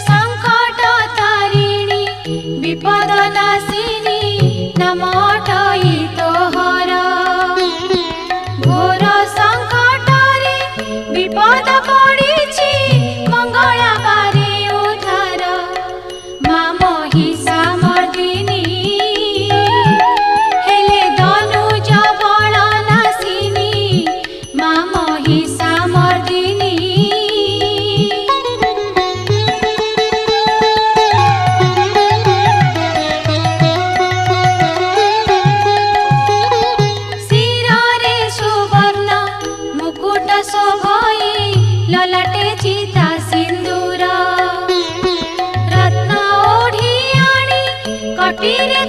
संकट तारिणी विपद नाशिनी नमटई तोहर घोर संकटरे विपद पड़िछि मंगला बारे उद्धार माँ महिषामर्दिनी हेले धनुज बल नाशिनी माँ महिषामर्दिनी शिरे सुवर्ण मुकुट शोभई ललाटे चिता सिंदूर रत्न ओढ़ी आनी कटिरे